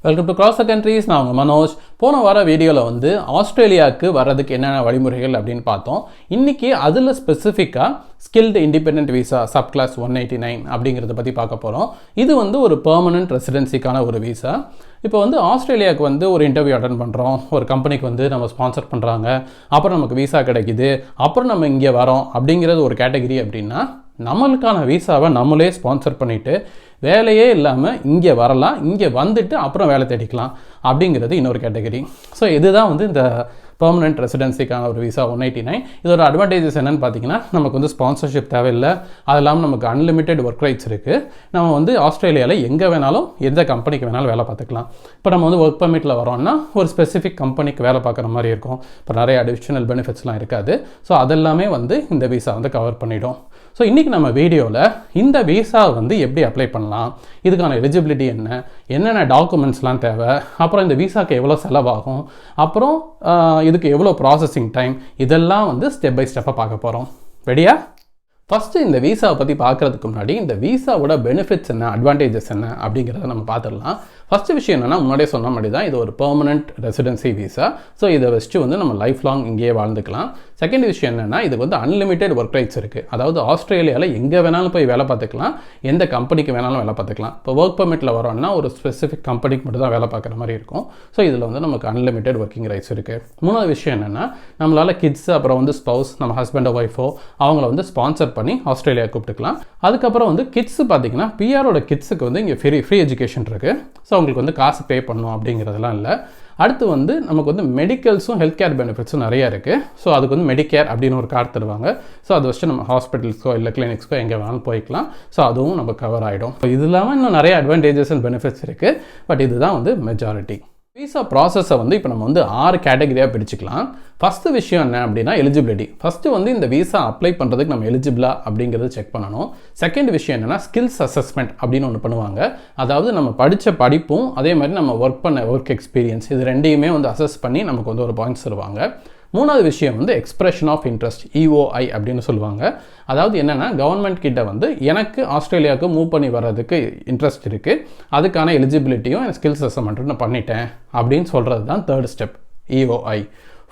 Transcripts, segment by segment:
Welcome to cross the countries. நான் உங்கள் மனோஜ். போன வார வீடியோவில் வந்து ஆஸ்திரேலியாவுக்கு வர்றதுக்கு என்னென்ன வழிமுறைகள் அப்படின்னு பார்த்தோம். இன்றைக்கி அதில் ஸ்பெசிஃபிக்காக ஸ்கில்டு இண்டிபெண்டன்ட் விசா சப்கிளாஸ் 189 அப்படிங்கிறத பற்றி பார்க்க போகிறோம். இது வந்து ஒரு பெர்மனன்ட் ரெசிடென்சிக்கான ஒரு விசா. இப்போ வந்து ஆஸ்திரேலியாவுக்கு வந்து ஒரு இன்டர்வியூ அட்டன் பண்ணுறோம், ஒரு கம்பெனிக்கு வந்து நம்ம ஸ்பான்சர் பண்ணுறாங்க, அப்புறம் நமக்கு விசா கிடைக்குது, அப்புறம் நம்ம இங்கே வரோம் அப்படிங்கிறது ஒரு கேட்டகரி. அப்படின்னா நம்மளுக்கான விசாவை நம்மளே ஸ்பான்சர் பண்ணிவிட்டு வேலையே இல்லாமல் இங்கே வரலாம், இங்கே வந்துட்டு அப்புறம் வேலை தேடிக்கலாம் அப்படிங்கிறது இன்னொரு கேட்டகரி. ஸோ இதுதான் வந்து இந்த பெர்மனன்ட் ரெசிடென்சிக்கான ஒரு விசா 189. இதோட அட்வான்டேஜஸ் என்னென்னு பார்த்தீங்கன்னா, நமக்கு வந்து ஸ்பான்சர்ஷிப் தேவையில்லை, அது இல்லாமல் நமக்கு அன்லிமிட்டெட் ஒர்க் ரைட்ஸ் இருக்குது. நம்ம வந்து ஆஸ்திரேலியாவில் எங்கே வேணாலும் எந்த கம்பெனிக்கு வேணாலும் வேலை பார்த்துக்கலாம். இப்போ நம்ம வந்து ஒர்க் பர்மிட்டில் வரோம்னா ஒரு ஸ்பெசிஃபிக் கம்பெனிக்கு வேலை பார்க்குற மாதிரி இருக்கும். இப்போ நிறைய அடிஷ்னல் பெனிஃபிட்ஸ்லாம் இருக்காது. ஸோ அதெல்லாமே வந்து இந்த விசா வந்து கவர் பண்ணிடும். ஸோ இன்றைக்கி நம்ம வீடியோவில் இந்த விசா வந்து எப்படி அப்ளை பண்ணலாம், இதுக்கான எலிஜிபிலிட்டி என்ன, என்னென்ன டாக்குமெண்ட்ஸ்லாம் தேவை, அப்புறம் இந்த விசாக்கு எவ்வளோ செலவாகும், அப்புறம் இதுக்கு எவ்வளோ ப்ராசஸிங் டைம், இதெல்லாம் வந்து ஸ்டெப் பை ஸ்டெப்பாக பார்க்க போகிறோம். ரெடியா? ஃபஸ்ட்டு இந்த விசாவை பற்றி பார்க்குறதுக்கு முன்னாடி இந்த விசாவோட பெனிஃபிட்ஸ் என்ன, அட்வான்டேஜஸ் என்ன அப்படிங்கிறத நம்ம பார்த்துடலாம். ஃபஸ்ட்டு விஷயம் என்னென்னா, முன்னாடியே சொன்ன மாதிரி தான் இது ஒரு பெர்மனன்ட் ரெசிடென்சி விசா. ஸோ இதை வச்சுட்டு வந்து நம்ம லைஃப் லாங் இங்கேயே வாழ்ந்துக்கலாம். செகண்ட் விஷயம் என்னென்னா, இதுக்கு வந்து அன்லிமிட்டெட் ஒர்க் ரைட்ஸ் இருக்குது. அதாவது ஆஸ்திரேலியாவில் எங்கே வேணாலும் போய் வேலை பார்த்துக்கலாம், எந்த கம்பெனிக்கு வேணாலும் வேலை பார்த்துக்கலாம். இப்போ ஒர்க் பர்மிட்டில் வரோம்னா ஒரு ஸ்பெசிஃபிக் கம்பெனிக்கு மட்டும் தான் வேலை பார்க்குற மாதிரி இருக்கும். ஸோ இதில் வந்து நமக்கு அன்லிமிட்டெட் ஒர்க்கிங் ரைட்ஸ் இருக்குது. மூணாவது விஷயம் என்னென்னா, நம்மளால் கிட்ஸ் அப்புறம் வந்து ஸ்பவுஸ், நம்ம ஹஸ்பண்டோ ஒய்ஃபோ அவங்கள வந்து ஸ்பான்சர் பண்ணி ஆஸ்திரேலியா கூப்பிட்டுக்கலாம். அதுக்கப்புறம் வந்து கிட்ஸு பார்த்திங்கன்னா, பிஆரோட கிட்ஸுக்கு வந்து இங்கே ஃப்ரீ எஜுகேஷன் இருக்குது. ஸோ அவங்களுக்கு வந்து காசு பே பண்ணணும் அப்படிங்கிறதுலாம் இல்லை. அடுத்து வந்து நமக்கு வந்து மெடிக்கல்ஸும் ஹெல்த் கேர் பெனிஃபிட்ஸும் நிறையா இருக்குது. ஸோ அதுக்கு வந்து மெடிக்கேர் அப்படின்னு ஒரு கார்டு தருவாங்க. ஸோ அதை வச்சுட்டு நம்ம ஹாஸ்பிட்டல்ஸ்க்கோ இல்லை கிளினிக்ஸ்க்கோ எங்கே வேணாலும் போய்க்கலாம். ஸோ அதுவும் நம்ம கவர் ஆகிடும். இது இல்லாமல் இன்னும் நிறைய அட்வான்டேஜஸ் அண்ட் பெனிஃபிட்ஸ் இருக்குது. பட் இதுதான் வந்து மெஜாரிட்டி. விசா ப்ராசஸை வந்து இப்போ நம்ம வந்து 6 கேட்டகரியாக பிரிச்சுக்கலாம். ஃபஸ்ட்டு விஷயம் என்ன அப்படின்னா எலிஜிபிலிட்டி. ஃபஸ்ட்டு வந்து இந்த விசா அப்ளை பண்ணுறதுக்கு நம்ம எலிஜிபிளா அப்படிங்கிறது செக் பண்ணணும். செகண்ட் விஷயம் என்னென்னா ஸ்கில்ஸ் அசஸ்மெண்ட் அப்படின்னு ஒன்று பண்ணுவாங்க. அதாவது நம்ம படித்த படிப்பும் அதே மாதிரி நம்ம ஒர்க் எக்ஸ்பீரியன்ஸ் இது ரெண்டையுமே வந்து அசஸ் பண்ணி நமக்கு வந்து ஒரு பாயிண்ட்ஸ் தருவாங்க. மூணாவது விஷயம் வந்து எக்ஸ்பிரஷன் ஆஃப் இன்ட்ரெஸ்ட், EOI அப்படின்னு சொல்லுவாங்க. அதாவது என்னென்னா, கவர்மெண்ட் கிட்ட வந்து எனக்கு ஆஸ்திரேலியாவுக்கு மூவ் பண்ணி வர்றதுக்கு இன்ட்ரெஸ்ட் இருக்குது, அதுக்கான எலிஜிபிலிட்டியும் ஸ்கில்ஸ் அசஸ்மெண்ட்டும் நான் பண்ணிட்டேன் அப்படின்னு சொல்கிறது தான் third step, EOI.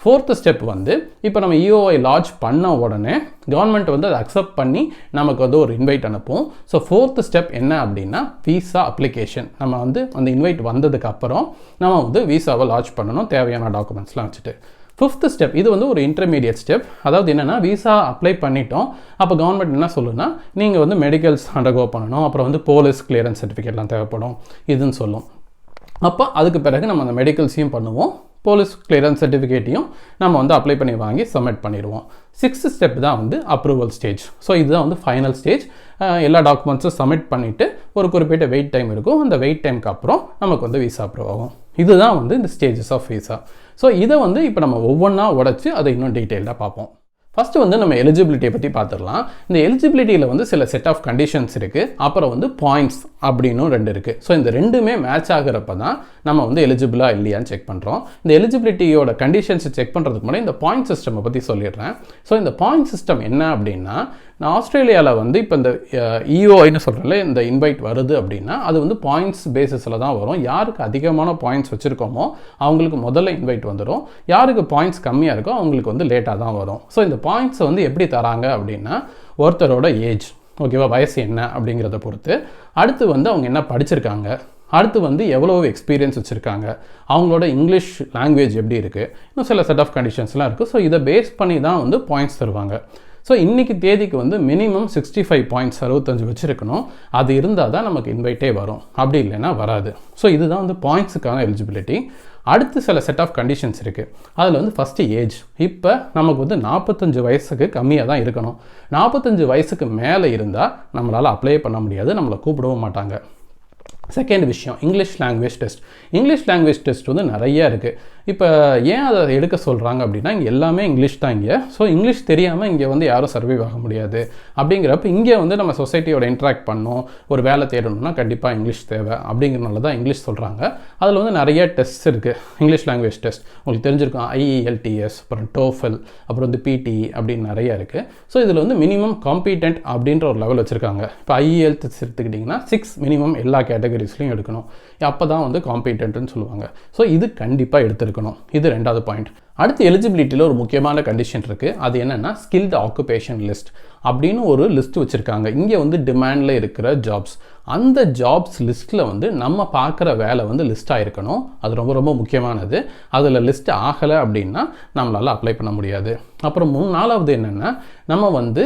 Fourth step வந்து இப்போ நம்ம EOI லான்ச் பண்ண உடனே கவர்மெண்ட் வந்து அதை அக்செப்ட் பண்ணி நமக்கு வந்து ஒரு இன்வைட் அனுப்பும். ஸோ ஃபோர்த்து ஸ்டெப் என்ன அப்படின்னா விசா அப்ளிகேஷன். நம்ம வந்து அந்த இன்வைட் வந்ததுக்கு அப்புறம் நம்ம வந்து விசாவை லான்ச் பண்ணணும், தேவையான டாக்குமெண்ட்ஸ்லாம் வச்சுட்டு. ஃபிஃப்த்து ஸ்டெப் இது வந்து ஒரு இன்டர்மீடியட் ஸ்டெப். அதாவது என்னென்னா, விசா அப்ளை பண்ணிட்டோம், அப்போ கவர்மெண்ட் என்ன சொல்லுன்னா, நீங்கள் வந்து மெடிக்கல்ஸ் அண்டர்கோ பண்ணணும், அப்புறம் வந்து போலீஸ் கிளியரன்ஸ் சர்டிஃபிகேட்லாம் தேவைப்படும் இதுன்னு சொல்லும். அப்போ அதுக்கு பிறகு நம்ம அந்த மெடிக்கல்ஸையும் பண்ணுவோம், போலீஸ் கிளியரன்ஸ் சர்டிஃபிகேட்டையும் நம்ம வந்து அப்ளை பண்ணி வாங்கி சப்மிட் பண்ணிடுவோம். சிக்ஸ்த்து ஸ்டெப் தான் வந்து அப்ரூவல் ஸ்டேஜ். ஸோ இதுதான் வந்து ஃபைனல் ஸ்டேஜ். எல்லா டாக்குமெண்ட்ஸும் சப்மிட் பண்ணிவிட்டு ஒரு குறிப்பிட்ட வெயிட் டைம் இருக்கும். அந்த வெயிட் டைமுக்கு அப்புறம் நமக்கு வந்து விசா அப்ரூவ் ஆகும். இதுதான் வந்து இந்த ஸ்டேஜஸ் ஆஃப் விசா. ஸோ இதை வந்து இப்போ நம்ம ஒவ்வொன்றா உடச்சி அதை இன்னும் டீட்டெயிலாக பார்ப்போம். ஃபஸ்ட்டு வந்து நம்ம எலிஜிபிலிட்டியை பற்றி பார்த்துடலாம். இந்த எலிஜிபிலிட்டியில் வந்து சில செட் ஆஃப் கண்டிஷன்ஸ் இருக்குது, அப்புறம் வந்து பாயிண்ட்ஸ் அப்படின்னும் 2 இருக்குது. ஸோ இந்த ரெண்டுமே மேட்ச் ஆகிறப்ப தான் நம்ம வந்து எலிஜிபிளாக இல்லையான்னு செக் பண்ணுறோம். இந்த எலிஜிபிலிட்டியோட கண்டிஷன்ஸை செக் பண்ணுறதுக்கு முன்னாடி இந்த பாயிண்ட் சிஸ்டமை பற்றி சொல்லிடுறேன். ஸோ இந்த பாயிண்ட் சிஸ்டம் என்ன அப்படின்னா, நான் ஆஸ்திரேலியாவில் வந்து இப்போ இந்த EOIன்னு சொல்கிறேன்ல, இந்த இன்வைட் வருது அப்படின்னா அது வந்து பாயிண்ட்ஸ் பேசிஸில் தான் வரும். யாருக்கு அதிகமான பாயிண்ட்ஸ் வச்சுருக்கோமோ அவங்களுக்கு முதல்ல இன்வைட் வந்துடும், யாருக்கு பாயிண்ட்ஸ் கம்மியாக இருக்கோ அவங்களுக்கு வந்து லேட்டாக தான் வரும். ஸோ இந்த பாயிண்ட்ஸை வந்து எப்படி தராங்க அப்படின்னா, ஒருத்தரோட ஏஜ், ஓகேவா, வயசு என்ன அப்படிங்கிறத பொறுத்து, அடுத்து வந்து அவங்க என்ன படிச்சிருக்காங்க, அடுத்து வந்து எவ்வளோ எக்ஸ்பீரியன்ஸ் வச்சுருக்காங்க, அவங்களோட இங்கிலீஷ் லாங்குவேஜ் எப்படி இருக்குது, இன்னும் சில செட் ஆஃப் கண்டிஷன்ஸ்லாம் இருக்குது. ஸோ இதை பேஸ் பண்ணி தான் வந்து பாயிண்ட்ஸ் தருவாங்க. ஸோ இன்றைக்கி தேதிக்கு வந்து மினிமம் 65 பாயிண்ட்ஸ் 65 வச்சுருக்கணும். அது இருந்தால் தான் நமக்கு இன்வைட்டே வரும், அப்படி இல்லைன்னா வராது. ஸோ இதுதான் வந்து பாயிண்ட்ஸுக்கான எலிஜிபிலிட்டி. அடுத்து சில செட் ஆஃப் கண்டிஷன்ஸ் இருக்குது. அதில் வந்து ஃபஸ்ட்டு ஏஜ். இப்போ நமக்கு வந்து 45 வயசுக்கு கம்மியாக தான் இருக்கணும். 45 வயசுக்கு மேலே இருந்தால் நம்மளால் அப்ளை பண்ண முடியாது, நம்மளை கூப்பிடவும் மாட்டாங்க. செகண்ட் விஷயம் English language test. English language test வந்து நிறையா இருக்குது. இப்போ ஏன் அதை எடுக்க சொல்கிறாங்க அப்படின்னா, இங்கே எல்லாமே இங்கிலீஷ் தான் இங்கே. ஸோ இங்கிலீஷ் தெரியாமல் இங்கே வந்து யாரும் சர்வைவ் ஆக முடியாது. அப்படிங்கிறப்ப இங்கே வந்து நம்ம சொசைட்டியோட இன்ட்ராக்ட் பண்ணணும், ஒரு வேலை தேடணும்னா கண்டிப்பாக இங்கிலீஷ் தேவை. அப்படிங்கிறனால தான் இங்கிலீஷ் சொல்கிறாங்க. அதில் வந்து நிறைய டெஸ்ட் இருக்குது. இங்கிலீஷ் லாங்குவேஜ் டெஸ்ட் உங்களுக்கு தெரிஞ்சிருக்கும், IELTS, அப்புறம் TOEFL, அப்புறம் வந்து PTE அப்படின்னு நிறையா இருக்குது. ஸோ இதில் வந்து மினிமம் காம்பிடென்ட் அப்படின்ற ஒரு லெவல் வச்சுருக்காங்க. இப்போ IELTS எடுத்துக்கிட்டிங்கன்னா 6 மினிமம் எல்லா கேட்டகரி கேட்டகரிஸ்லையும் எடுக்கணும். அப்போ தான் வந்து காம்பீட்டன்ட்னு சொல்லுவாங்க. ஸோ இது கண்டிப்பாக எடுத்துருக்கணும். இது 2வது பாயிண்ட். அடுத்து எலிஜிபிலிட்டியில் ஒரு முக்கியமான கண்டிஷன் இருக்குது. அது என்னென்னா ஸ்கில்டு ஆக்குபேஷன் லிஸ்ட் அப்படின்னு ஒரு லிஸ்ட் வச்சுருக்காங்க. இங்கே வந்து டிமாண்டில் இருக்கிற ஜாப்ஸ், அந்த ஜாப்ஸ் லிஸ்ட்டில் வந்து நம்ம பார்க்குற வேலை வந்து லிஸ்ட் ஆகிருக்கணும். அது ரொம்ப ரொம்ப முக்கியமானது. அதில் லிஸ்ட் ஆகலை அப்படின்னா நம்மளால் அப்ளை பண்ண முடியாது. அப்புறம் 4வது என்னென்னா நம்ம வந்து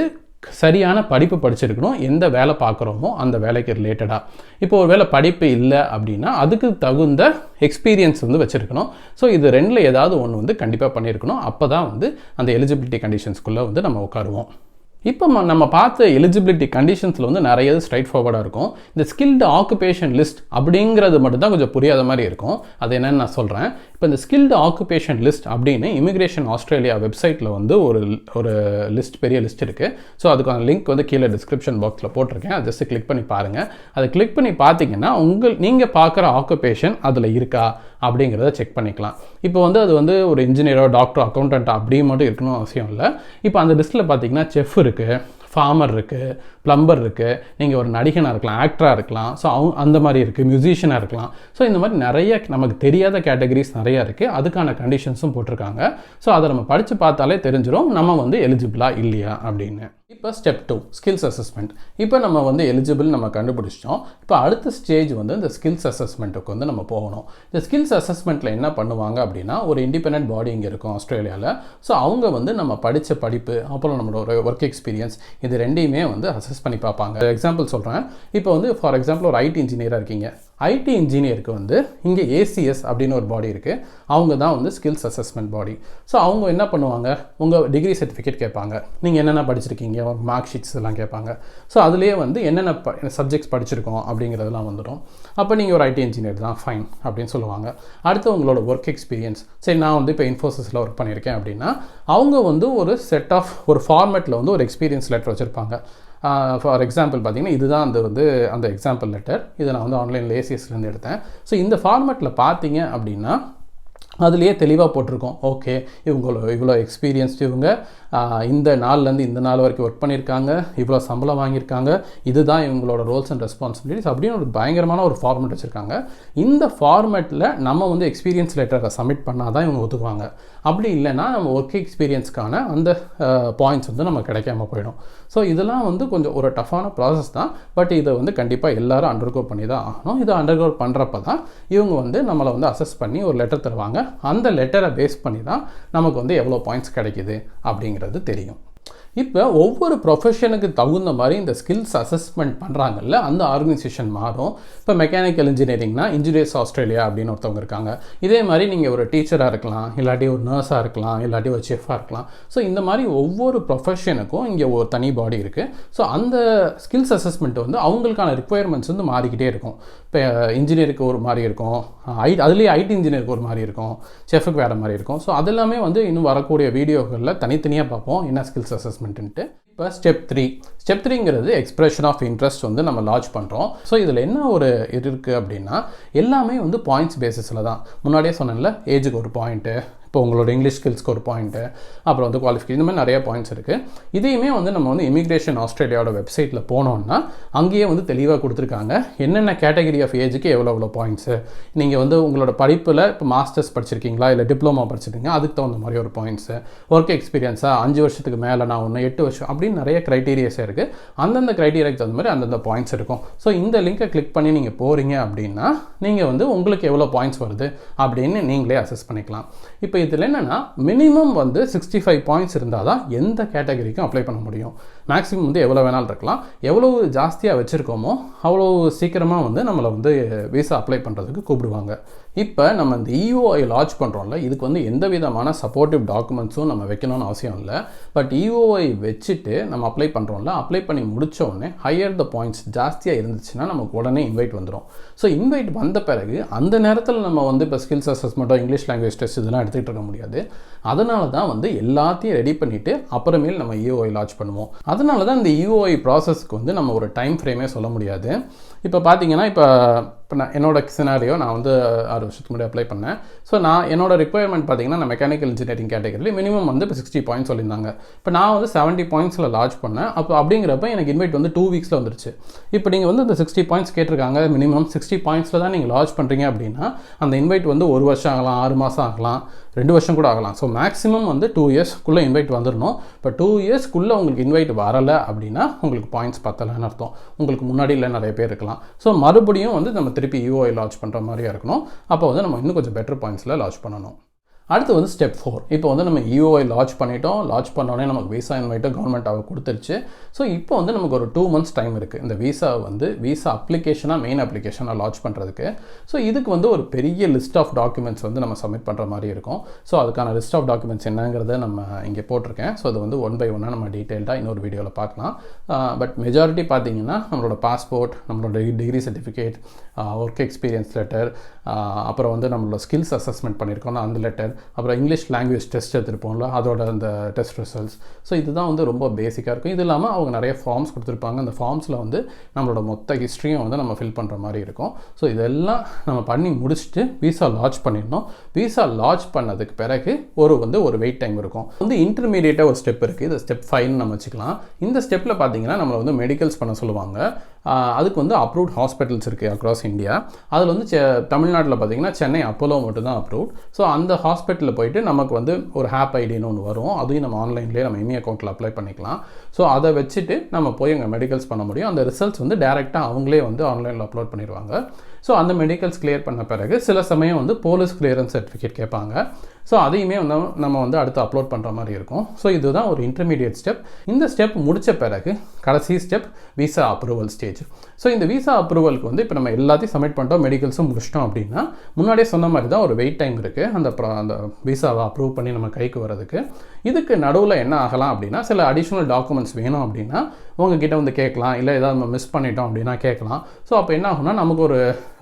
சரியான படிப்பு படிச்சிருக்கணும். எந்த வேலை பார்க்குறோமோ அந்த வேலைக்கு ரிலேட்டடாக. இப்போ ஒரு வேலை படிப்பு இல்லை அப்படின்னா அதுக்கு தகுந்த எக்ஸ்பீரியன்ஸ் வந்து வச்சுருக்கணும். ஸோ இது 2ல் ஏதாவது ஒன்று வந்து கண்டிப்பாக பண்ணியிருக்கணும். அப்போ தான் வந்து அந்த எலிஜிபிலிட்டி கண்டிஷன்ஸ்குள்ளே வந்து நம்ம உட்காருவோம். இப்போ நம்ம பார்த்த எலிஜிபிலிட்டி கண்டிஷன்ஸில் வந்து நிறைய ஸ்ட்ரைட் ஃபார்வர்டாக இருக்கும். இந்த ஸ்கில்டு ஆக்குபேஷன் லிஸ்ட் அப்படிங்கிறது மட்டும்தான் கொஞ்சம் புரியாத மாதிரி இருக்கும். அது என்னென்னு நான் சொல்கிறேன். இப்போ இந்த ஸ்கில்டு ஆக்குபேஷன் லிஸ்ட் அப்படின்னு இமிக்ரேஷன் ஆஸ்திரேலியா வெப்சைட்டில் வந்து ஒரு லிஸ்ட், பெரிய லிஸ்ட் இருக்குது. ஸோ அதுக்கான லிங்க் வந்து கீழே டிஸ்கிரிப்ஷன் பாக்ஸில் போட்டிருக்கேன். அதை ஜஸ்ட் கிளிக் பண்ணி பாருங்கள். அதை கிளிக் பண்ணி பார்த்தீங்கன்னா நீங்கள் பார்க்குற ஆக்குபேஷன் அதில் இருக்கா அப்படிங்கிறத செக் பண்ணிக்கலாம். இப்போ வந்து அது வந்து ஒரு இன்ஜினியரோ டாக்டரோ அக்கௌண்டண்ட்டோ அப்படி மட்டும் இருக்கணும் அவசியம் இல்லை. இப்போ அந்த லிஸ்ட்டில் பார்த்தீங்கன்னா செஃப் இருக்குது, ஃபார்மர் இருக்குது, ப்ளம்பர் இருக்குது, நீங்கள் ஒரு நடிகனாக இருக்கலாம், ஆக்டராக இருக்கலாம். ஸோ அந்த மாதிரி இருக்குது, மியூசிஷியனாக இருக்கலாம். ஸோ இந்த மாதிரி நிறைய நமக்கு தெரியாத கேட்டகரிஸ் நிறையா இருக்குது. அதுக்கான கண்டிஷன்ஸும் போட்டிருக்காங்க. ஸோ அதை நம்ம படித்து பார்த்தாலே தெரிஞ்சிடும் நம்ம வந்து எலிஜிபிளா இல்லையா அப்படின்னு. இப்போ ஸ்டெப் 2 ஸ்கில்ஸ் அசஸ்மெண்ட். இப்போ நம்ம வந்து எலிஜிபிள் நம்ம கண்டுபிடிச்சிட்டோம். இப்போ அடுத்த ஸ்டேஜ் வந்து இந்த ஸ்கில்ஸ் அசஸ்மெண்ட்டுக்கு வந்து நம்ம போகணும். இந்த ஸ்கில்ஸ் அசஸ்மெண்ட்டில் என்ன பண்ணுவாங்க அப்படின்னா ஒரு இண்டிபெண்டன்ட் பாடி இங்கே இருக்கும் ஆஸ்திரேலியாவில். ஸோ அவங்க வந்து நம்ம படித்த படிப்பு அப்புறம் நம்மளோட ஒர்க் எக்ஸ்பீரியன்ஸ் இது 2யுமே வந்து அசஸ் பண்ணி பார்ப்பாங்க. எக்ஸாம்பிள் சொல்கிறேன். இப்போ வந்து ஃபார் எக்ஸாம்பிள் ஒரு ஐடி இன்ஜினியராக இருக்கீங்க. ஐடி இன்ஜினியருக்கு வந்து இங்கே ஏசிஎஸ் அப்படின்னு ஒரு பாடி இருக்குது. அவங்க தான் வந்து ஸ்கில்ஸ் அசஸ்மெண்ட் பாடி. ஸோ அவங்க என்ன பண்ணுவாங்க, உங்கள் டிகிரி சர்டிஃபிகேட் கேட்பாங்க, நீங்கள் என்னென்ன படிச்சிருக்கீங்க, மார்க் ஷீட்ஸ் எல்லாம் கேட்பாங்க. ஸோ அதுலேயே வந்து என்னென்ன சப்ஜெக்ட்ஸ் படிச்சிருக்கோம் அப்படிங்கிறதுலாம் வந்துடும். அப்போ நீங்கள் ஒரு ஐடி இன்ஜினியர் தான், ஃபைன் அப்படின்னு சொல்லுவாங்க. அடுத்து உங்களோட ஒர்க் எக்ஸ்பீரியன்ஸ். சரி, நான் வந்து இப்போ இன்ஃபோசிஸில் ஒர்க் பண்ணியிருக்கேன் அப்படின்னா அவங்க வந்து ஒரு செட் ஆஃப் ஒரு ஃபார்மேட்டில் வந்து ஒரு எக்ஸ்பீரியன்ஸ் லெட்டர் வச்சுருப்பாங்க. ஃபார் எக்ஸாம்பிள் பார்த்தீங்கன்னா இதுதான் அந்த எக்ஸாம்பிள் லெட்டர். இதை நான் வந்து ஆன்லைனில் ஏசிஎஸ்லேருந்து எடுத்தேன். ஸோ இந்த ஃபார்மேட்டில் பார்த்தீங்க அப்படின்னா அதுலேயே தெளிவாக போட்டிருக்கோம். ஓகே, இவ்வளோ எக்ஸ்பீரியன்ஸ்டு இவங்க இந்த நாள்லேருந்து இந்த நாள் வரைக்கும் ஒர்க் பண்ணியிருக்காங்க, இவ்வளோ சம்பளம் வாங்கியிருக்காங்க, இதுதான் இவங்களோட ரோல்ஸ் அண்ட் ரெஸ்பான்சிபிலிட்டிஸ் அப்படின்னு ஒரு பயங்கரமான ஒரு ஃபார்மேட் வச்சுருக்காங்க. இந்த ஃபார்மேட்டில் நம்ம வந்து எக்ஸ்பீரியன்ஸ் லெட்டரை சப்மிட் பண்ணால் தான் இவங்க ஒத்துக்குவாங்க. அப்படி இல்லைன்னா நம்ம ஒர்க் எக்ஸ்பீரியன்ஸ்க்கான அந்த பாயிண்ட்ஸ் வந்து நம்ம கிடைக்காம போயிடும். ஸோ இதெல்லாம் வந்து கொஞ்சம் ஒரு டஃப்பான ப்ராசஸ் தான். பட் இதை வந்து கண்டிப்பாக எல்லோரும் அண்டர்கோ பண்ணி தான் ஆகணும். இதை அண்டர்கோ பண்ணுறப்ப தான் இவங்க வந்து நம்மளை வந்து அசஸ் பண்ணி ஒரு லெட்டர் தருவாங்க. அந்த லெட்டரை பேஸ் பண்ணி தான் நமக்கு வந்து எவ்வளோ பாயிண்ட்ஸ் கிடைக்குது அப்படிங்கிறது தெரியும். இப்போ ஒவ்வொரு ப்ரொஃபஷனுக்கு தகுந்த மாதிரி இந்த ஸ்கில்ஸ் அசஸ்மெண்ட் பண்ணுறாங்கல்ல, அந்த ஆர்கனைசேஷன் மாறும். இப்போ மெக்கானிக்கல் இன்ஜினியரிங்னா இன்ஜினியர்ஸ் ஆஸ்திரேலியா அப்படின்னு ஒருத்தவங்க இருக்காங்க. இதே மாதிரி நீங்கள் ஒரு டீச்சராக இருக்கலாம், இல்லாட்டி ஒரு நர்ஸாக இருக்கலாம், இல்லாட்டி ஒரு செஃப்பாக இருக்கலாம். ஸோ இந்த மாதிரி ஒவ்வொரு ப்ரொஃபஷனுக்கும் இங்கே ஒரு தனி பாடி இருக்குது. ஸோ அந்த ஸ்கில்ஸ் அசஸ்மெண்ட் வந்து அவங்களுக்கான ரிக்குவயர்மெண்ட்ஸ் வந்து மாறிக்கிட்டே இருக்கும். இப்போ இன்ஜினியருக்கு ஒரு மாதிரி இருக்கும், அதுலேயே ஐடி இன்ஜினியருக்கு ஒரு மாதிரி இருக்கும், செஃபுக்கு வேறு மாதிரி இருக்கும். ஸோ அதெல்லாமே வந்து இன்னும் வரக்கூடிய வீடியோக்களில் தனித்தனியாக பார்ப்போம் என்ன ஸ்கில்ஸ் அசஸ்மெண்ட்டுன்ட்டு. இப்போ ஸ்டெப் 3ங்கிறது எக்ஸ்பிரஷன் ஆஃப் இன்ட்ரெஸ்ட் வந்து நம்ம லான்ச் பண்ணுறோம். ஸோ இதில் என்ன ஒரு இது இருக்குது அப்படின்னா எல்லாமே வந்து பாயிண்ட்ஸ் பேசிஸில் தான். முன்னாடியே சொன்னேன்ல, ஏஜுக்கு ஒரு பாயிண்ட்டு, இப்போ உங்களோட இங்கிலீஷ் ஸ்கில்ஸ்க்கு ஒரு பாயிண்ட்டு, அப்புறம் வந்து குவாலிஃபிகேஷன், இந்த மாதிரி நிறைய பாயிண்ட்ஸ் இருக்குது. இதையுமே வந்து நம்ம வந்து இமிக்ரேஷன் ஆஸ்திரேலியாவோட வெப்சைட்டில் போனோம்னா அங்கேயே வந்து தெளிவாக கொடுத்துருக்காங்க என்னென்ன கேட்டகரி ஆஃப் ஏஜுக்கு எவ்வளோ பாயிண்ட்ஸு. நீங்கள் வந்து உங்களோட படிப்பில் இப்போ மாஸ்டர்ஸ் படிச்சிருக்கீங்களா, இல்லை டிப்ளமோ படிச்சிருக்கீங்க, அதுக்கு தகுந்த மாதிரி ஒரு பாயிண்ட்ஸு. ஒர்க் எக்ஸ்பீரியன்ஸாக 5 வருஷத்துக்கு மேலே, நான் ஒன்று 8 வருஷம் அப்படின்னு நிறைய க்ரைட்டீரியாஸ் இருக்குது. அந்தந்த க்ரைட்டீரியாவுக்கு தகுந்த மாதிரி அந்தந்த பாயிண்ட்ஸ் இருக்கும். ஸோ இந்த லிங்கை கிளிக் பண்ணி நீங்கள் போகிறீங்க அப்படின்னா நீங்கள் வந்து உங்களுக்கு எவ்வளோ பாயிண்ட்ஸ் வருது அப்படின்னு நீங்களே அசஸ் பண்ணிக்கலாம். இப்போ இதில் என்னென்னா மினிமம் வந்து 65 பாயிண்ட்ஸ் இருந்தால் தான் எந்த கேட்டகரிக்கும் அப்ளை பண்ண முடியும். மேக்ஸிமம் வந்து எவ்வளோ வேணாலும் இருக்கலாம். எவ்வளோ ஜாஸ்தியாக வச்சுருக்கோமோ அவ்வளோ சீக்கிரமாக வந்து நம்மளை வந்து விசா அப்ளை பண்ணுறதுக்கு கூப்பிடுவாங்க. இப்போ நம்ம இந்த இஓஐ லான்ச் பண்ணுறோம்ல, இதுக்கு வந்து எந்த விதமான சப்போர்ட்டிவ் டாக்குமெண்ட்ஸும் நம்ம வைக்கணும்னு அவசியம் இல்லை. பட் இஓஐ வச்சுட்டு நம்ம அப்ளை பண்ணுறோம்ல, அப்ளை பண்ணி முடித்த உடனே ஹையர் த பாயிண்ட்ஸ் ஜாஸ்தியாக இருந்துச்சுன்னா நமக்கு உடனே இன்வைட் வந்துடும். ஸோ இன்வைட் வந்த பிறகு அந்த நேரத்தில் நம்ம வந்து இப்போ ஸ்கில்ஸ் அசஸ்மெண்ட்டோ இங்கிலீஷ் லாங்குவேஜ் டெஸ்ட் இதெல்லாம் எடுத்துகிட்டு இருக்க முடியாது. அதனால தான் வந்து எல்லாத்தையும் ரெடி பண்ணிவிட்டு அப்புறமேல் நம்ம இஓஐ லான்ச் பண்ணுவோம். அதனால தான் இந்த இஓஐ ப்ராசஸ்க்கு வந்து நம்ம ஒரு டைம் ஃப்ரேமே சொல்ல முடியாது. இப்போ பார்த்தீங்கன்னா இப்போ நான் என்னோட சினாரியோ நான் வந்து 6 வருஷத்துக்கு முன்னாடி அப்ளை பண்ணேன். ஸோ நான் என்னோட ரிக்குவயர்மெண்ட் பார்த்தீங்கன்னா நான் மெக்கானிக்கல் இன்ஜினியரிங் கேட்டகரியில் மினிமம் வந்து இப்போ 60 பாயிண்ட்ஸ் சொல்லியிருந்தாங்க. இப்போ நான் வந்து 70 பாயிண்ட்ஸில் லான்ச் பண்ணேன். அப்போ அப்படிங்கிறப்ப எனக்கு இன்வைட் வந்து 2 வீக்ஸில் வந்துருச்சு. இப்போ நீங்கள் வந்து இந்த 60 பாயிண்ட்ஸ் கேட்டிருக்காங்க, மினிமம் 60 பாயிண்ட்ஸில் தான் நீங்கள் லான்ச் பண்ணுறீங்க அப்படின்னா அந்த இன்வைட் வந்து 1 வருஷம் ஆகலாம், 6 மாதம் ஆகலாம், 2 வருஷம் கூட ஆகலாம். ஸோ மேக்ஸிமம் வந்து 2 இயர்ஸ்க்குள்ளே இன்வைட் வந்துடணும். இப்போ 2 இயர்ஸ்க்குள்ளே உங்களுக்கு இன்வைட் வரலை அப்படின்னா உங்களுக்கு பாயிண்ட்ஸ் பத்தலைன்னு அர்த்தம். உங்களுக்கு முன்னாடி இல்லை நிறைய பேர் இருக்கலாம். ஸோ மறுபடியும் வந்து நம்ம திருப்பி யூஓஐ லான்ச் பண்ணுற மாதிரியா இருக்கணும். அப்போ வந்து நம்ம இன்னும் கொஞ்சம் பெட்டர் பாயிண்ட்ஸில் லான்ச் பண்ணணும். அடுத்து வந்து ஸ்டெப் 4. இப்போ வந்து நம்ம யூஓஐ லான்ச் பண்ணிட்டோம். லான்ச் பண்ணோடனே நமக்கு விசா இன்வைட்டை கவர்மெண்ட் அவ கொடுத்துருச்சு. ஸோ இப்போ வந்து நமக்கு ஒரு 2 months டைம் இருக்குது இந்த விசாவை வந்து விசா அப்ளிகேஷனாக மெயின் அப்ளிகேஷனாக லான்ச் பண்ணுறதுக்கு. ஸோ இதுக்கு வந்து ஒரு பெரிய லிஸ்ட் ஆஃப் டாக்குமெண்ட்ஸ் வந்து நம்ம சப்மிட் பண்ணுற மாதிரி இருக்கும். ஸோ அதுக்கான லிஸ்ட் ஆஃப் டாக்குமெண்ட்ஸ் என்னங்கிறத நம்ம இங்கே போட்டிருக்கேன். ஸோ அது வந்து 1 by 1 நம்ம டீட்டெயில்டாக இன்னொரு வீடியோவில் பார்க்கலாம். பட் மெஜாரிட்டி பார்த்தீங்கன்னா நம்மளோட பாஸ்போர்ட், நம்மளோட degree certificate, work experience letter, அப்புறம் வந்து நம்மளோட ஸ்கில்ஸ் அசஸ்மெண்ட் பண்ணியிருக்கோம்னா அந்த லெட்டர், அப்புறம் இங்கிலீஷ் லாங்குவேஜ் டெஸ்ட் எடுத்துருப்போம்ல அதோட அந்த டெஸ்ட் ரிசல்ட்ஸ். ஸோ இதுதான் வந்து ரொம்ப பேசிக்காக இருக்கும். இது இல்லாமல் அவங்க நிறைய ஃபார்ம்ஸ் கொடுத்துருப்பாங்க. அந்த ஃபார்ம்ஸில் வந்து நம்மளோட மொத்த ஹிஸ்ட்ரியும் வந்து நம்ம ஃபில் பண்ணுற மாதிரி இருக்கும். ஸோ இதெல்லாம் நம்ம பண்ணி முடிச்சுட்டு விசா லான்ச் பண்ணிடணும். விசா லான்ச் பண்ணதுக்கு பிறகு ஒரு வெயிட் டைம் இருக்கும். வந்து இன்டர்மீடியேட்டாக ஒரு ஸ்டெப் இருக்குது. இது ஸ்டெப் 5 நம்ம வச்சுக்கலாம். இந்த ஸ்டெப்பில் பார்த்தீங்கன்னா நம்மளை வந்து மெடிக்கல்ஸ் பண்ண சொல்லுவாங்க. அதுக்கு வந்து அப்ரூவ்ட் ஹாஸ்பிட்டல்ஸ் இருக்குது அக்ராஸ் இந்தியா. அதில் வந்து தமிழ்நாட்டில் பார்த்தீங்கன்னா சென்னை அப்போலோ மட்டும்தான் அப்ரூவ்ட். ஸோ அந்த ஹாஸ்பிட்டலில் போயிட்டு நமக்கு வந்து ஒரு ஹேப் ஐடின்னு ஒன்று வரும். அதையும் நம்ம ஆன்லைன்லேயே நம்ம இமி அக்கௌண்ட்டில் அப்ளை பண்ணிக்கலாம். ஸோ அதை வச்சுட்டு நம்ம போய் அங்கே மெடிக்கல்ஸ் பண்ண முடியும். அந்த ரிசல்ட்ஸ் வந்து டேரெக்டாக அவங்களே வந்து ஆன்லைனில் அப்லோட் பண்ணிடுவாங்க. ஸோ அந்த மெடிக்கல்ஸ் கிளியர் பண்ண பிறகு சில சமயம் வந்து போலீஸ் கிளியரன்ஸ் சர்டிஃபிகேட் கேட்பாங்க. ஸோ அதையுமே வந்து நம்ம வந்து அடுத்து அப்லோட் பண்ணுற மாதிரி இருக்கும். ஸோ இதுதான் ஒரு இன்டர்மீடியட் ஸ்டெப். இந்த ஸ்டெப் முடித்த பிறகு கடைசி step visa approval stage. So இந்த விசா அப்ரூவலுக்கு வந்து இப்போ நம்ம எல்லாத்தையும் சப்மிட் பண்ணிட்டோம், மெடிக்கல்ஸும் முடிச்சிட்டோம் அப்படின்னா முன்னாடியே சொன்ன மாதிரி தான் ஒரு வெயிட் டைம் இருக்குது அந்த விசாவை அப்ரூவ் பண்ணி நம்ம கைக்கு வரதுக்கு. இதுக்கு நடுவில் என்ன ஆகலாம் அப்படின்னா சில அடிஷ்னல் டாக்குமெண்ட்ஸ் வேணும் அப்படின்னா உங்ககிட்ட வந்து கேட்கலாம், இல்லை ஏதாவது நம்ம மிஸ் பண்ணிட்டோம் அப்படின்னா கேட்கலாம். ஸோ அப்போ என்ன ஆகும்னா நமக்கு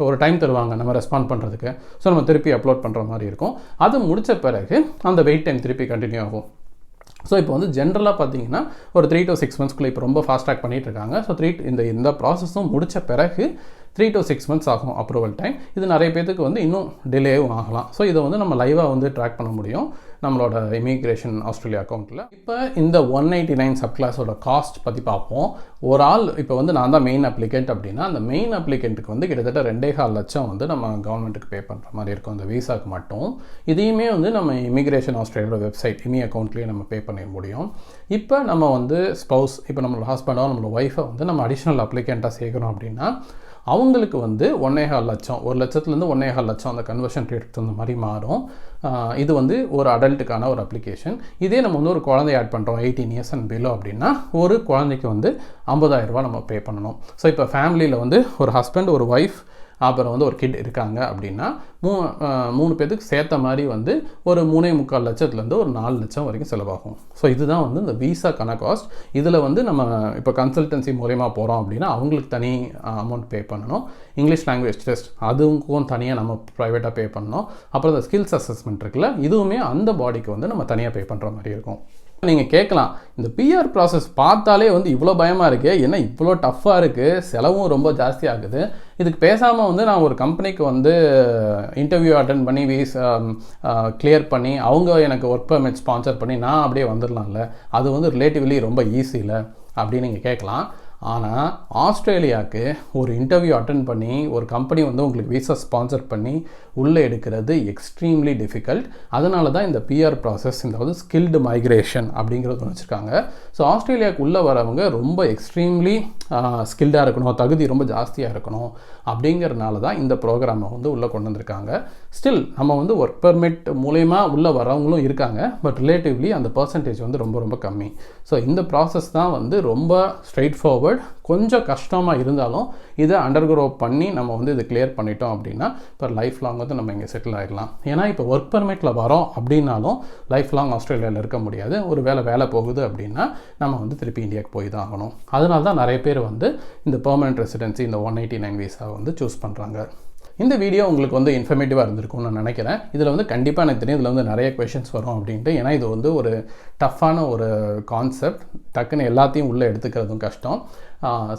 ஒரு டைம் தருவாங்க நம்ம ரெஸ்பாண்ட் பண்ணுறதுக்கு. ஸோ நம்ம திருப்பி அப்லோட் பண்ணுற மாதிரி இருக்கும். அது முடித்த பிறகு அந்த வெயிட் டைம் திருப்பி கண்டினியூ ஆகும். ஸோ இப்போ வந்து ஜென்ரலாக பார்த்தீங்கன்னா ஒரு 3 to 6 months இப்போ ரொம்ப ஃபாஸ்ட் ட்ராக் பண்ணிகிட்டு இருக்காங்க. ஸோ இந்த ப்ராசஸும் முடித்த பிறகு 3 to 6 months ஆகும் அப்ரூவல் டைம். இது நிறைய பேருக்கு வந்து இன்னும் டிலேவும் ஆகலாம். ஸோ இதை வந்து நம்ம லைவாக வந்து ட்ராக் பண்ண முடியும் நம்மளோட இமிக்ரேஷன் ஆஸ்திரேலியா அக்கௌண்ட்டில். இப்போ இந்த 189 சப்கிளாஸோட காஸ்ட் பற்றி பார்ப்போம். ஒரு ஆள் இப்போ வந்து நான் தான் மெயின் அப்ளிகெண்ட் அப்படின்னா அந்த மெயின் அப்ளிகெண்ட்டுக்கு வந்து கிட்டத்தட்ட 2.25 லட்சம் வந்து நம்ம கவர்மெண்ட்டுக்கு பே பண்ணுற மாதிரி இருக்கும் அந்த விசாவுக்கு மட்டும். இதையுமே வந்து நம்ம இமிக்ரேஷன் ஆஸ்திரேலியாவோட வெப்சைட் இமி அக்கௌண்ட்லேயே நம்ம பே பண்ண முடியும். இப்போ நம்ம வந்து ஸ்பௌஸ், இப்போ நம்மளோட ஹஸ்பண்டோ நம்மளோட ஒய்ஃபை வந்து நம்ம அடிஷ்னல் அப்ளிகெண்ட்டாக சேர்க்கணும் அப்படின்னா அவங்களுக்கு வந்து 1.25 லட்சம், 1 லட்சத்துலேருந்து 1.25 லட்சம் அந்த கன்வர்ஷன் ரேட் தகுந்த மாதிரி மாறும். இது வந்து ஒரு அடல்ட்டுக்கான ஒரு அப்ளிகேஷன். இதே நம்ம வந்து ஒரு குழந்தை ஆட் பண்ணுறோம் 18 years and below அப்படின்னா ஒரு குழந்தைக்கு வந்து 50,000 ரூபா நம்ம பே பண்ணணும். ஸோ இப்போ ஃபேமிலியில் வந்து ஒரு ஹஸ்பண்ட், ஒரு ஒய்ஃப், அப்புறம் வந்து ஒரு கிட் இருக்காங்க அப்படின்னா 3 பேருக்கு சேர்த்த மாதிரி வந்து ஒரு 3.25 லட்சத்துலேருந்து ஒரு 4 லட்சம் வரைக்கும் செலவாகும். ஸோ இதுதான் வந்து இந்த விசாக்கான காஸ்ட். இதில் வந்து நம்ம இப்போ கன்சல்டன்சி மூலமா போகிறோம் அப்படின்னா அவங்களுக்கு தனி அமௌண்ட் பே பண்ணணும். இங்கிலீஷ் லாங்குவேஜ் டெஸ்ட் அதுக்கும் தனியாக நம்ம ப்ரைவேட்டாக பே பண்ணணும். அப்புறம் இந்த ஸ்கில்ஸ் அசஸ்மெண்ட் இருக்குல்ல, இதுவுமே அந்த பாடிக்கு வந்து நம்ம தனியாக பே பண்ணுற மாதிரி இருக்கும். நீங்கள் கேட்கலாம், இந்த பிஆர் ப்ராசஸ் பார்த்தாலே வந்து இவ்வளோ பயமாக இருக்குது, ஏன்னா இவ்வளோ டஃப்பாக இருக்குது, செலவும் ரொம்ப ஜாஸ்தியாகுது, இதுக்கு பேசாமல் வந்து நான் ஒரு கம்பெனிக்கு வந்து இன்டர்வியூ அட்டன் பண்ணி கிளியர் பண்ணி அவங்க எனக்கு ஒர்க் பர்மிட் ஸ்பான்சர் பண்ணி நான் அப்படியே வந்துடலாம்ல, அது வந்து ரிலேட்டிவ்லி ரொம்ப ஈஸி இல்லை அப்படின்னு நீங்கள் கேட்கலாம். ஆனால் ஆஸ்திரேலியாவுக்கு ஒரு இன்டர்வியூ அட்டன் பண்ணி ஒரு கம்பெனி வந்து உங்களுக்கு விசா ஸ்பான்சர் பண்ணி உள்ளே எடுக்கிறது எக்ஸ்ட்ரீம்லி டிஃபிகல்ட். அதனால தான் இந்த பிஆர் ப்ராசஸ், இந்த ஸ்கில்டு மைக்ரேஷன் அப்படிங்கிறது வச்சுருக்காங்க. ஸோ ஆஸ்திரேலியாவுக்கு உள்ளே வரவங்க ரொம்ப எக்ஸ்ட்ரீம்லி ஸ்கில்டாக இருக்கணும், தகுதி ரொம்ப ஜாஸ்தியாக இருக்கணும். அப்படிங்கிறதுனால தான் இந்த ப்ரோக்ராமை வந்து உள்ளே கொண்டு வந்திருக்காங்க. ஸ்டில் நம்ம வந்து ஒர்க் பெர்மிட் மூலயமா உள்ளே வரவங்களும் இருக்காங்க, பட் ரிலேட்டிவ்லி அந்த பர்சன்டேஜ் வந்து ரொம்ப ரொம்ப கம்மி. ஸோ இந்த ப்ராசஸ் தான் வந்து ரொம்ப ஸ்ட்ரெயிட் ஃபார்வர்ட், கொஞ்சம் கஷ்டமாக இருந்தாலும் இதை அண்டர்க்ரோ பண்ணி நம்ம வந்து இது கிளியர் பண்ணிட்டோம் அப்படின்னா இப்போ லைஃப் லாங் வந்து நம்ம இங்கே செட்டில் ஆகிடலாம். ஏன்னா இப்போ ஒர்க் பெர்மிட்டில் வரோம் அப்படின்னாலும் லைஃப் லாங் ஆஸ்திரேலியாவில் இருக்க முடியாது. ஒரு வேலை போகுது அப்படின்னா நம்ம வந்து திருப்பி இந்தியாவுக்கு போய் தான் ஆகணும். அதனால தான் நிறைய பேர் வந்து இந்த பெர்மனன்ட் ரெசிடென்சி, இந்த 189 விசா வந்து சூஸ் பண்ணுறாங்க. இந்த வீடியோ உங்களுக்கு வந்து இன்ஃபர்மேட்டிவாக இருந்திருக்கும்னு நான் நினைக்கிறேன். இதில் வந்து கண்டிப்பாக எனக்கு தெரியும் இதில் வந்து நிறைய கொஷின்ஸ் வரும் அப்படின்ட்டு. ஏன்னா இது வந்து ஒரு டஃப்பான ஒரு கான்செப்ட், டக்குன்னு எல்லாத்தையும் உள்ளே எடுத்துக்கிறதும் கஷ்டம்.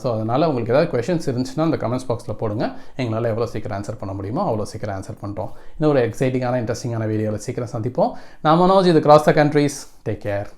ஸோ அதனால் உங்களுக்கு ஏதாவது கொஷின்ஸ் இருந்துச்சுன்னா அந்த கமெண்ட்ஸ் பாக்ஸில் போடுங்க. எங்களால் எவ்வளோ சீக்கிரம் ஆன்சர் பண்ண முடியுமோ அவ்வளோ சீக்கிரம் ஆன்சர் பண்ணுறோம். இன்னும் ஒரு எக்ஸைட்டிங்கான இன்ட்ரெஸ்டிங்கான வீடியோவில் சீக்கிரம் சந்திப்போம். நான் மனோஜ், இது cross the countries. Take care.